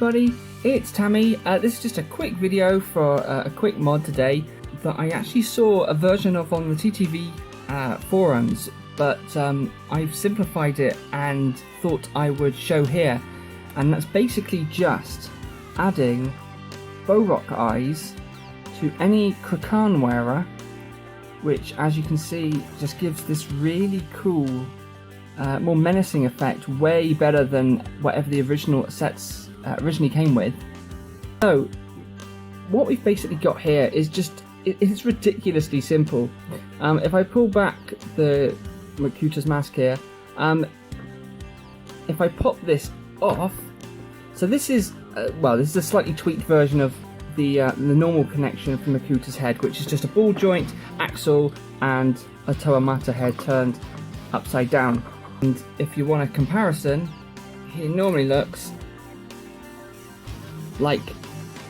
everybody, it's Tammy. This is just a quick video for a quick mod today that I actually saw a version of on the TTV forums, but I've simplified it and thought I would show here. And that's basically just adding Bow-Rock eyes to any Krakan wearer, which, as you can see, just gives this really cool more menacing effect, way better than whatever the original sets originally came with. So what we've basically got here is just, it's ridiculously simple. If I pull back the Makuta's mask here, if I pop this off, so this is well, this is a slightly tweaked version of the normal connection from Makuta's head, which is just a ball joint, axle, and a Toa Mata head turned upside down. And if you want a comparison, he normally looks like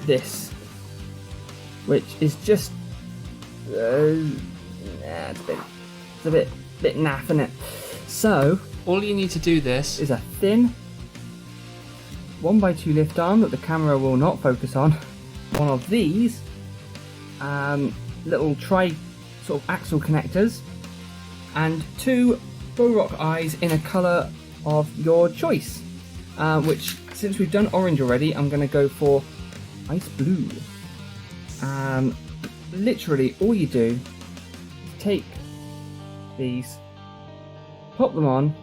this, which is just it's a bit naff, isn't it? So all you need to do this is a thin 1x2 lift arm that the camera will not focus on, one of these little sort of axle connectors, and two Bow-Rock eyes in a colour of your choice, which, since we've done orange already, I'm going to go for ice blue. Literally all you do is take these, pop them on,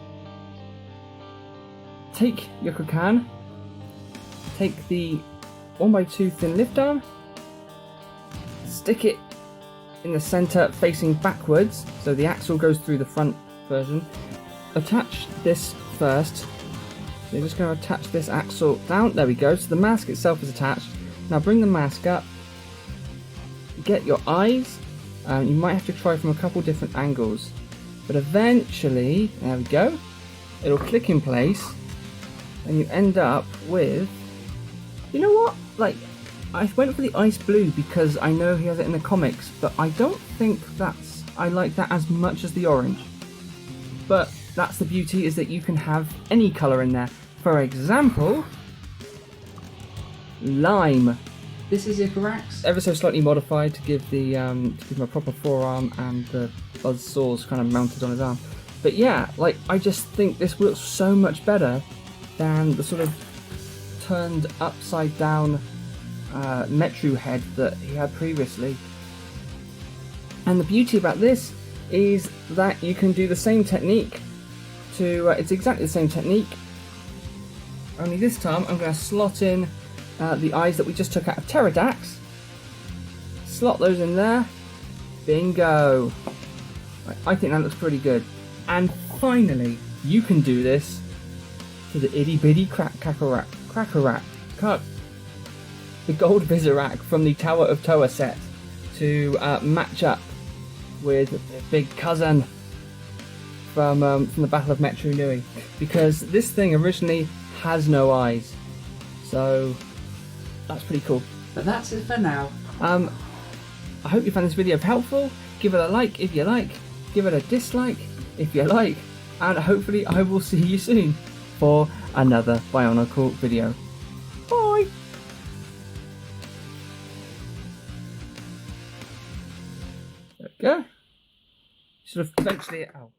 take your Krakan, take the 1x2 thin lift arm, stick it in the centre facing backwards so the axle goes through the front version. Attach this first. So you're just going to attach this axle down. There we go. So the mask itself is attached. Now bring the mask up. Get your eyes. You might have to try from a couple different angles, but eventually, there we go. It'll click in place, and you end up with. You know what? Like, I went for the ice blue because I know he has it in the comics, but I don't think I like that as much as the orange. But that's the beauty, is that you can have any colour in there. For example, lime. This is Icarax. Ever so slightly modified to give him a proper forearm and the buzz saws kind of mounted on his arm. But yeah, like, I just think this looks so much better than the sort of turned upside down Metru head that he had previously. And the beauty about this is that you can do the same technique to, it's exactly the same technique, only this time I'm going to slot in the eyes that we just took out of Pterodax, slot those in there, bingo. I think that looks pretty good. And finally, you can do this to the itty bitty Crackrack, the Gold Visorak from the Tower of Toa set, to match up with the big cousin from the Battle of Metru Nui, because this thing originally has no eyes, so that's pretty cool. But that's it for now. I hope you found this video helpful. Give it a like if you like, give it a dislike if you like, and hopefully I will see you soon for another Bionicle video. Bye! There we go. Sort of eventually, ow.